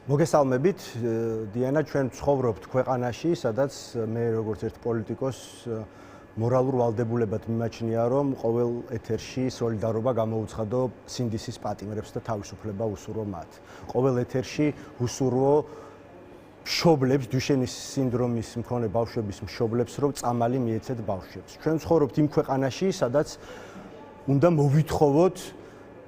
მოგესალმებით, დიანა, ჩვენ ცხოვრობთ ქვეყანაში, სადაც მე როგორც ერთ პოლიტიკოს მორალურ ვალდებულებად მიმაჩნია, რომ ყოველ ეთერში სოლიდარობა გამოუცხადო სინდისის პატიმრებს და თავისუფლება უსურვო მათ. ყოველ ეთერში უსურვო მშობლებს, დუშენის სინდრომის მქონე ბავშვების მშობლებს, რომ წამალი მიეცეთ ბავშვებს. ჩვენ ცხოვრობთ იმ ქვეყანაში, სადაც უნდა მოვითხოვოთ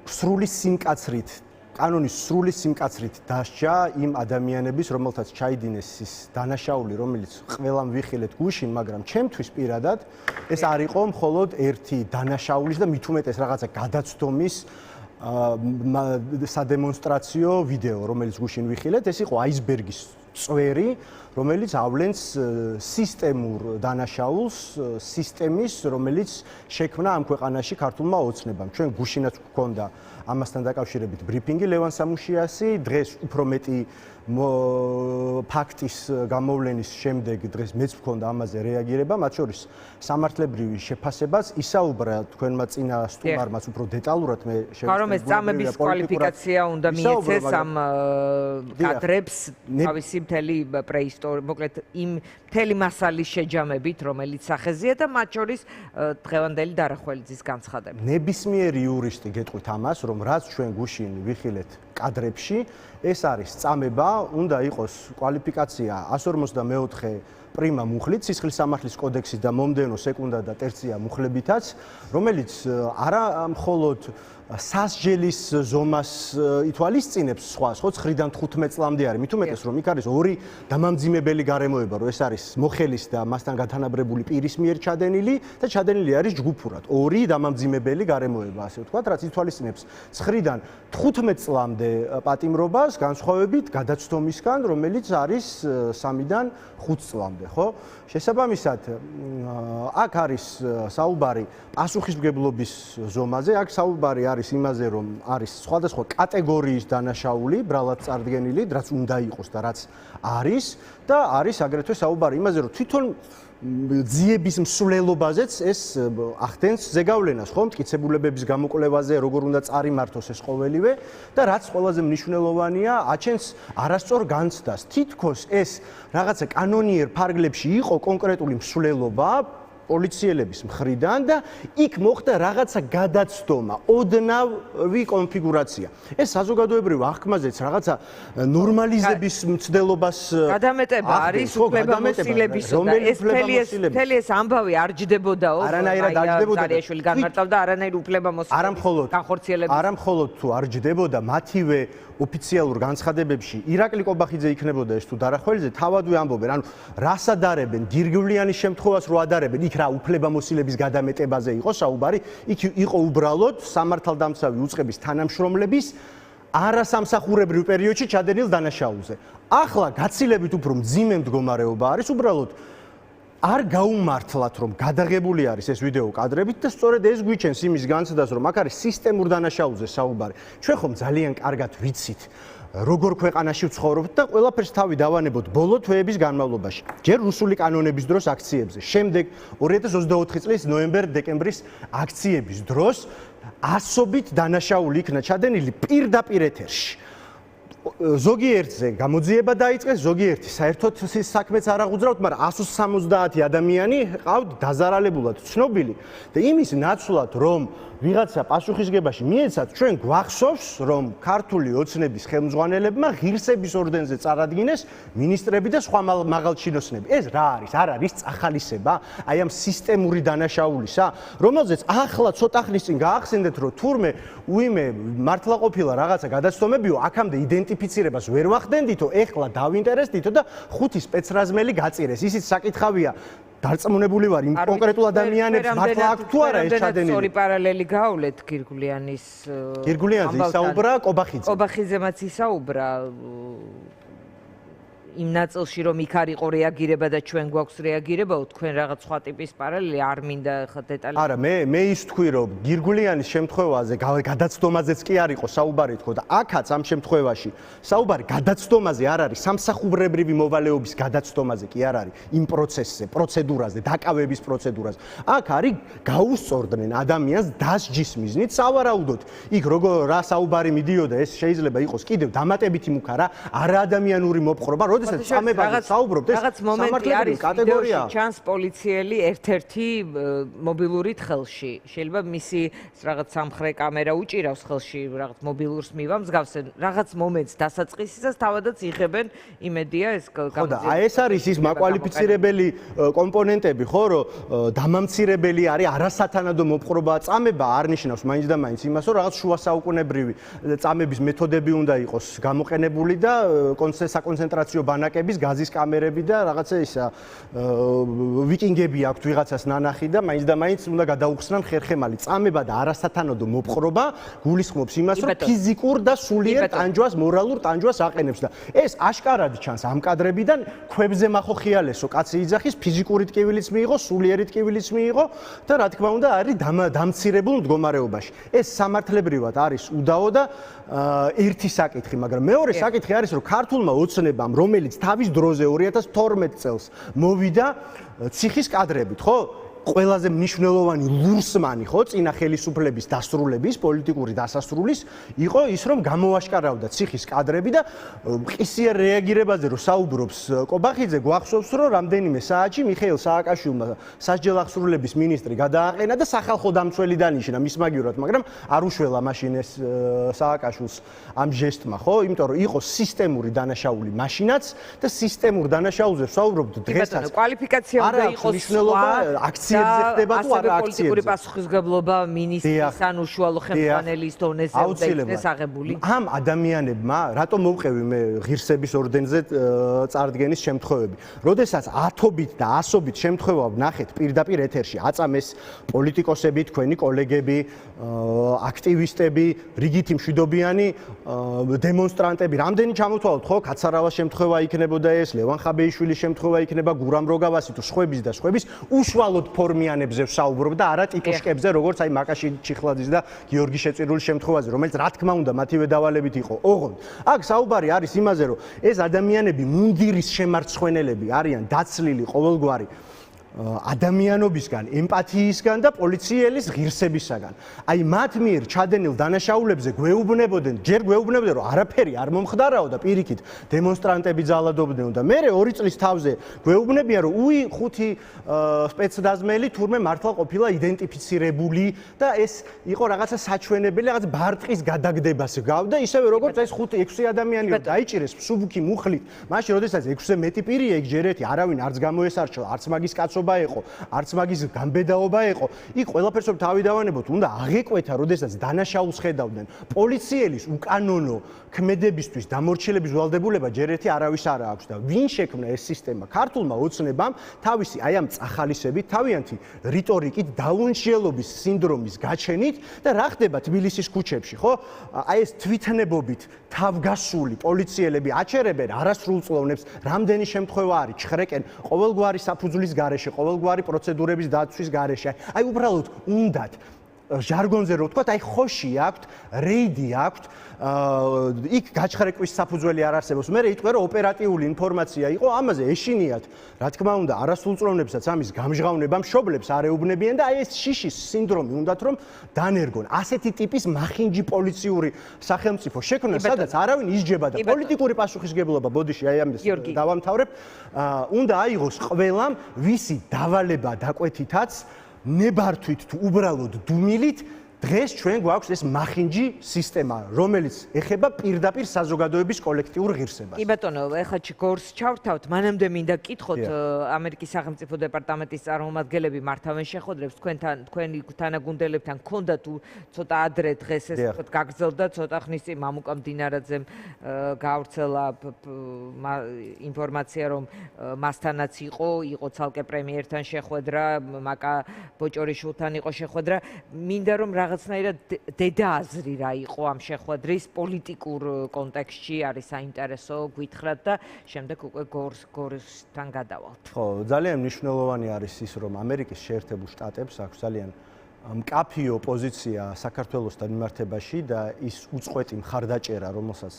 სრული სიმკაცრით, კანონის სრული სიმკაცრით დასჯა იმ ადამიანების, რომელთაც ჩაიდინეს ის დანაშაული, რომელიც ყველამ ვიხილეთ გუშინ, მაგრამ ჩემთვის პირადად ეს არ იყო მხოლოდ ერთი დანაშაულის და მით უმეტეს რაღაცა გადაცდომის სადემონსტრაციო ვიდეო, რომელიც გუშინ ვიხილეთ, ეს იყო აისბერგის წვერი, რომელიც ავლენს სისტემურ დანაშაულს, სისტემის, რომელიც შექმნა ამ ქვეყანაში ქართულმა ოცნებამ. ჩვენ გუშინაც გვქონდა ამასთან დაკავშირებით ბრიფინგი ლევან სამუშიასი, დღეს უფრო მეტი ფაქტის გამოვლენის შემდეგ დღეს მეც მქონდა ამაზე რეაგირება, მათ შორის სამართლებრივი შეფასებაც ისაუბრა თქვენმა წინა სტუმარმაც უფრო დეტალურად მე შევეცდები. რომ ეს წამების კვალიფიკაცია უნდა მიეცეს ამ კადრებს თავისი მთელი პრეისტორია, მოკლედ იმ მთელი მასალის შეჯამებით, რომელიც სახეზია და მათ შორის დღევანდელი დარახველიძის განცხადება. ნებისმიერი იურისტი გეტყვით ამას, რომ რაც ჩვენ გუშინ ვიხილეთ კადრებში, ეს არის წამება, უნდა იყოს კვალიფიკაცია 154 პრიმა მუხლით, სისხლის სამართლის კოდექსის და მომდევნო სეკუნდა და ტერცია მუხლებითაც, რომელიც არა მხოლოდ სასჯელის ზომას ითვალისწინებს სხვა 9-დან 15 წლამდე არის. მით უმეტეს რომ იქ არის ორი დამამძიმებელი გარემოება, რომ ეს არის მოხელის და მასთან გათანაბრებული პირის მიერ ჩადენილი და ჩადენილი არის ჯგუფურად. ორი დამამძიმებელი გარემოება, ასე ვთქვათ, რაც ითვალისწინებს 9-დან 15 წლამდე პატიმრობას, განსხვავებით გადაცდომისგან, რომელიც არის 3-დან 5 წლამდე, ხო? შესაბამისად, აქ არის საუბარი პასუხისმგებლობის ზომაზე, აქ საუბარი არის იმაზე, რომ არის სხვადასხვა კატეგორიის დანაშაული, ბრალად წარდგენილი, რაც უნდა იყოს და რაც არის და არის აგრეთვე საუბარი იმაზე, რომ თვითონ ძიების მსვლელობაზეც ეს ახდენს ზეგავლენას, ხო, მტკიცებულებების გამოკვლევაზე, როგორ უნდა წარიმართოს ეს ყოველივე და რაც ყველაზე მნიშვნელოვანია, აჩენს არასწორ განცდას. თითქოს ეს რაღაცა კანონიერ ფარგლებში იყო კონკრეტული მსვლელობა პოლიციელების მხრიდან და იქ მოხდა რაღაცა გადაცდომა, ოდნავი კონფიგურაცია. ეს საზოგადოებრივ აღქმაზეც რაღაცა ნორმალიზების მცდელობას გადამეტება არის უფლებამოსილებისა და ეს მთელი ეს ამბავი არ ჯდებოდაო. არანაირად არ ჯდებოდა. ზარიაშვილი განმარტავდა არანაირ უფლებამოსილებას განხორციელებს. არა მხოლოდ თუ არ ჯდებოდა, მათივე ოფიციალურ განცხადებებში ირაკლი კობახიძე იქნებოდა ეს თუ დარახველიძე, თავადვე ამბობენ, ანუ რას ადარებენ, გირგვლიანის შემთხვევას რო ადარებენ, იქ რა უფლებამოსილების გადამეტებაზე იყო საუბარი, იქ იყო უბრალოდ სამართალდამცავი უწყების თანამშრომლების არასამსახურებრივ პერიოდში ჩადენილ დანაშაულზე. ახლა გაცილებით უფრო მძიმე მდგომარეობა არის, უბრალოდ არ გაუმართლათ, რომ გადაღებული არის ეს ვიდეო კადრებით და სწორედ ეს გვიჩენს იმის განცდას, რომ აქ არის სისტემურ დანაშაულზე საუბარი. ჩვენ ხომ ძალიან კარგად ვიცით, როგორ ქვეყანაში ვცხოვრობთ და ყველაფერს თავი დავანებოთ ბოლო თვეების განმავლობაში. ჯერ რუსული კანონების დროს აქციებზე, შემდეგ 2024 წლის ნოემბერ-დეკემბრის აქციების დროს ასობით დანაშაული იქნა ჩადენილი პირდაპირ ეთერში. ზოგიერთზე გამოძიება დაიწყეს, ზოგიერთი საერთოდ საქმეც არ აღუძრავთ, მაგრამ 170 ადამიანი ყავთ დაზარალებულად ცნობილი და იმის ნაცვლად, რომ ვიღაცა პასუხისგებაში მიეცათ, ჩვენ გვახსოვს, რომ ქართული ოცნების ხელმძღვანელებმა ღირსების ორდენზე წარადგინეს მინისტრები და სხვა მაღალჩინოსნები. ეს რა არის? არ არის წახალისება აი ამ სისტემური დანაშაულისა, რომელზეც ახლა ცოტა ხნის წინ გაახსენდეთ, რომ თურმე უიმე მართლა ყოფილა რაღაცა გადაცდომებიო, აქამდე იდენტიფიცირებას ვერ ვახდენდითო, ეხლა დავინტერესდითო და 5 სპეცრაზმელი გაწირეს. ისიც საკითხავია, დარწმუნებული ვარ იმ კონკრეტულ ადამიანებს მართლა აქვს თუ არა ეს ჩადენილი. ორი პარალელი გავავლეთ გირგვლიანზე ისაუბრა კობახიძე. კობახიძემაც ისაუბრა იმ ნაწილში რომ იქ არ იყო რეაგირება და ჩვენ გვაქვს რეაგირება, თქვენ რაღაც სხვა ტიპის პარალელი არ მინდა ხა დეტალი. არა, მე ის თქვი რომ გირგულიანის შემთხვევაზე გადაცდომაზეც კი არ იყო საუბარი თქო და აქაც ამ შემთხვევაში საუბარი გადაცდომაზე არ არის, სამსახურებრივი მოვალეობის გადაცდომაზე კი არ არის, იმ პროცესზე, პროცედურაზე, დაკავების პროცედურაზე. აქ არის გაუსწორდნენ ადამიანს დასჯის მიზნით სავარაუდოდ. იქ როგორ რა საუბარი მიდიოდა, ეს შეიძლება იყოს კიდევ დამატებითი მუქ არა ადამიანური მოპყრობა, როდესაც წამებაზე საუბრობთ, ეს სამართლებრივი კატეგორია. ჩანს პოლიციელი ერთ-ერთი მობილურით ხელში. შეიძლება მისი რაღაც სამხრე კამერა უჭირავს ხელში რაღაც მობილურს მივა მსგავსენ რაღაც მომენტს დასაწყისისას თავადაც იღებენ იმედია ეს ხო და ეს არის ის მაკვალიფიცირებელი კომპონენტები ხო რომ დამამცირებელი არის არასათანადო მოპყრობა წამება არ ნიშნავს მაინც და მაინც იმას რომ რაღაც შუა საუკუნებრივი წამების მეთოდები უნდა იყოს გამოყენებული და საკონცენტრაციო ბანაკების გაზის კამერები და რაღაცა ისა ვიკინგები აქვთ ვიღაცას ნანახი და მაინც და მაინც უნდა გადაუხსნან ხერხემალი წამება და არასათანადო მოპყრობა გულისხმობს იმას რომ ფიზიკურ და სულიერ ტანჯვას მორალურ ტანჯვას აყენებს და ეს აშკარად ჩანს ამ კადრებიდან ქვებზე მახოხიალესო კაცი იძახის ფიზიკური ტკივილიც მიიღო სულიერი ტკივილიც მიიღო და რა თქმა უნდა არის დამცირებულ მდგომარეობაში ეს სამართლებრივად არის უდაო და ერთი საკითხი მაგრამ მეორე საკითხი არის რომ ქართულმა ოცნებამ რომელიც თავის დროზე 2012 წელს მოვიდა ციხის კადრებით ხო ყველაზე მნიშვნელოვანი ლურსმანი ხო წინა ხელისუფლების დასრულების პოლიტიკური დასასრულის იყო ის რომ გამოაშკარავდა ციხის კადრები და ყისიერ რეაგირებაზე რომ საუბრობს კობახიძე გვახსოვს რომ რამდენიმე საათში მიხეილ სააკაშვილმა სასჯელ აღსრულების მინისტრი გადააყენა და სახალხო დამცველი დანიშნა მის მაგივრად მაგრამ არ უშველა მაშინ ეს სააკაშვილს ამ ჟესტმა ხო იმიტომ რომ იყო სისტემური დანაშაული მაშინაც და სისტემურ დანაშაულზე საუბრობთ დღესაც კვალიფიკაცია უნდა იყოს აქცია ხდება თუ არა აქციებზე. პოლიტიკური პასუხისმგებლობა მინისტრის ან უშუალო ხელმძღვანელის დონეზე უნდა იქნეს აღებული. ამ ადამიანებმა რატომ მოვყევი მე ღირსების ორდენზე წარდგენის შემთხვევები. როდესაც ათობით და ასობით შემთხვევა ვნახეთ პირდაპირ ეთერში, აწამეს პოლიტიკოსები, თქვენი კოლეგები, აქტივისტები, რიგითი მშვიდობიანი დემონსტრანტები, რამდენი ჩამოთვალოთ ხო, კაცარავას შემთხვევა იქნებოდა ეს, ლევან ხაბეიშვილის შემთხვევა იქნება, გურამ როგავასი თუ ხვების და ხვების უშუალოდ ფორმიანებზე ვსაუბრობ და არა ტიპუშკებზე, როგორც აი მაკაში ჩიხლაძის და გიორგი შეწირულის შემთხვევაზე, რომელიც რა თქმა უნდა მათივე დავალებით იყო. ოღონდ აქ საუბარი არის იმაზე, რომ ეს ადამიანები მუნდირის შემარცხვენელები არიან დაცლილი ყოველგვარი ადამიანობისგან, ემპათიისგან და პოლიციელის ღირსებისაგან. აი მათ მიერ ჩადენილ დანაშაულებზე გვეუბნებოდნენ, ჯერ გვეუბნებოდნენ, რომ არაფერი არ მომხდარაო და პირიქით დემონსტრანტები ძალადობდნენ და მე 2 წლის თავზე გვეუბნებიან, რომ უი 5 სპეცდაზმელი თურმე მართლა ყოფილა იდენტიფიცირებული და ეს იყო რაღაცა საჩვენებელი, რაღაც ბარტყის გადაგდებას გავდა, ისევე როგორც ეს 5-6 ადამიანი რომ დაიჭირეს მსუბუქი მუხლით, მაშინ როდესაც 6-ზე მეტი პირია იქ ჯერ ერთი არავინ არც გამოესარჩა, არც მაგის კაცობა იყო, არც მაგის გამბედაობა იყო. იქ ყველაფერს რომ თავი დავანებოთ, უნდა აღეკვეთა, როდესაც დანაშაულს ხედავდნენ. პოლიციელის უკანონო ქმედებისთვის დამორჩილების ვალდებულება ჯერ ერთი არავის არ აქვს და ვინ შექმნა ეს სისტემა? ქართულმა ოცნებამ თავისი აი ამ წახალისებით, თავიანთი რიტორიკით, დაუნჯელობის სინდრომის გაჩენით და რა ხდება თბილისის ქუჩებში, ხო? აი ეს თვითნებობით თავგასული პოლიციელები აჩერებენ არასრულწლოვნებს, რამდენი შემთხვევა არის ჩხრეკენ ყოველგვარი საფუძვლის გარეშე, ყოველგვარი პროცედურების დაცვის გარეშე. აი უბრალოდ უნდათ ჟარგონზე რო ვთქვათ, აი ხოში აქვთ, რეიდი აქვთ, იქ გაჩხრეკვის საფუძველი არ არსებობს. მე იტყვე რომ ოპერატიული ინფორმაცია იყო, ამაზე ეშინიათ, რა თქმა უნდა, არასრულწლოვნებსაც ამის გამჟღავნება მშობლებს არ ეუბნებიან და აი ეს შიშის სინდრომი უნდათ რომ დანერგონ. ასეთი ტიპის მახინჯი პოლიციური სახელმწიფო შექმნა, სადაც არავინ ისჯება და პოლიტიკური პასუხისგებლობა, ბოდიში, აი ამას დავამთავრებ, უნდა აიღოს ყველამ, ვისი დავალება დაკვეთითაც ნებართვით თუ უბრალოდ დუმილით დღეს ჩვენ გვაქვს ეს მახინჯი სისტემა, რომელიც ეხება პირდაპირ საზოგადოების კოლექტიურ ღირსებას. კი ბატონო, ეხლა გორს ჩავთავთ, მანამდე მინდა გკითხოთ ამერიკის სახელმწიფო დეპარტამენტის წარმომადგენლები მართავენ შეხვედრებს თქვენი თანაგუნდელებთან ქონდა თუ ცოტა ადრე დღეს ეს გაგრძელდა ცოტა ხნის წინ მამუკა მდინარაძემ გაავრცელა ინფორმაცია რომ მასთანაც იყო ცალკე პრემიერთან შეხვედრა, მაკა ბოჭორიშვილთან იყო შეხვედრა, მინდა რომ რაღაცნაირად დედააზრი რა იყო ამ შეხვედრის პოლიტიკურ კონტექსტში არის საინტერესო გვითხრათ და შემდეგ უკვე გორისთან გადავალთ. ხო, ძალიან მნიშვნელოვანი არის ის, რომ ამერიკის შეერთებულ შტატებს აქვს ძალიან მკაფიო პოზიცია საქართველოსთან მიმართებაში და ის უწყვეტი მხარდაჭერა, რომელსაც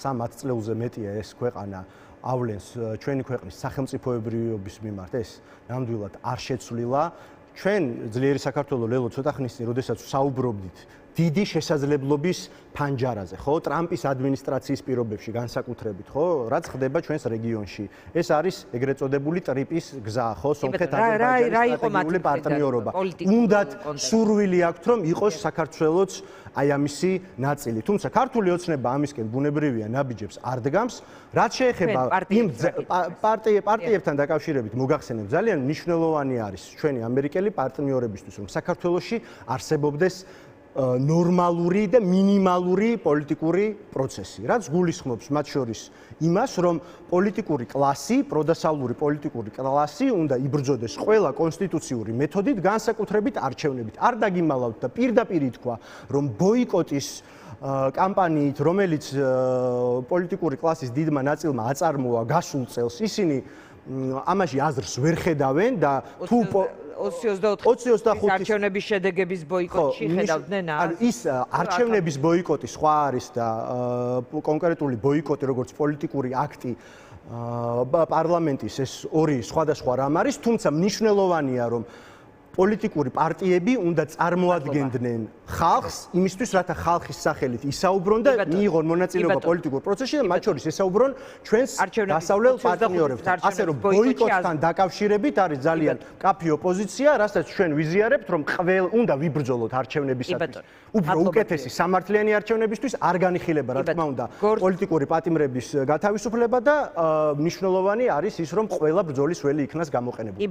3 წლეულზე მეტია ეს ქვეყანა ავლენს ჩვენი ქვეყნის სახელმწიფოებრიობის მიმართ, ეს ნამდვილად არ შეცვლილა. ჩვენ ძლიერი საქართველო ლელო ცოტა ხნის წინ, როდესაც საუბრობდით დიდი შესაძლებლობის ფანჯარაზე, ხო? ტრამპის ადმინისტრაციის პირობებში განსაკუთრებით, ხო? რაც ხდება ჩვენს რეგიონში. ეს არის ეგრეთ წოდებული ტრიპის გზა, ხო? სომხეთ-აზერბაიჯანის სტრატეგიული პარტნიორობა. უნდათ სურვილი აქვთ, რომ იყოს საქართველოც აი ამისი ნაწილი. თუმცა ქართული ოცნება ამისკენ ბუნებრივია ნაბიჯებს არ დგამს. რაც შეეხება იმ პარტიებთან დაკავშირებით მოგახსენებ, ძალიან მნიშვნელოვანი არის ჩვენი ამერიკელი პარტნიორებისთვის, რომ საქართველოში არსებობდეს ნორმალური და მინიმალური პოლიტიკური პროცესი, რაც გულისხმობს მათ შორის იმას, რომ პოლიტიკური კლასი, პროდასავლური პოლიტიკური კლასი უნდა იბრძოდეს ყველა კონსტიტუციური მეთოდით, განსაკუთრებით არჩევნებით. არ დაგიმალავთ და პირდაპირ ითქვა, რომ ბოიკოტის კამპანიით, რომელიც პოლიტიკური კლასის დიდმა ნაწილმა აწარმოა გასულ წელს, ისინი ამაში აზრს ვერ ხედავენ და თუ 20-25 არჩევნების შედეგების ბოიკოტში ხედავდნენ ის არჩევნების ბოიკოტი სხვა არის და კონკრეტული ბოიკოტი როგორც პოლიტიკური აქტი პარლამენტის ეს ორი სხვადასხვა რამ არის, თუმცა მნიშვნელოვანია რომ პოლიტიკური პარტიები უნდა წარმოადგენდნენ ხალხს იმისთვის, რათა ხალხის სახელით ისაუბრონ და მიიღონ მონაწილეობა პოლიტიკურ პროცესში და მათ შორის ესაუბრონ ჩვენს დასავლელ პარტნიორებთან. ასე რომ ბოიკოტთან დაკავშირებით არის ძალიან მკაფიო პოზიცია, რასაც ჩვენ ვიზიარებთ, რომ უნდა ვიბრძოლოთ არჩევნებისათვის. უფრო უკეთესი სამართლიანი არჩევნებისთვის არ განიხილება, რა თქმა უნდა, პოლიტიკური პატიმრების გათავისუფლება და მნიშვნელოვანი არის ის, რომ ყველა ბრძოლის ველი იქნას გამოყენებული.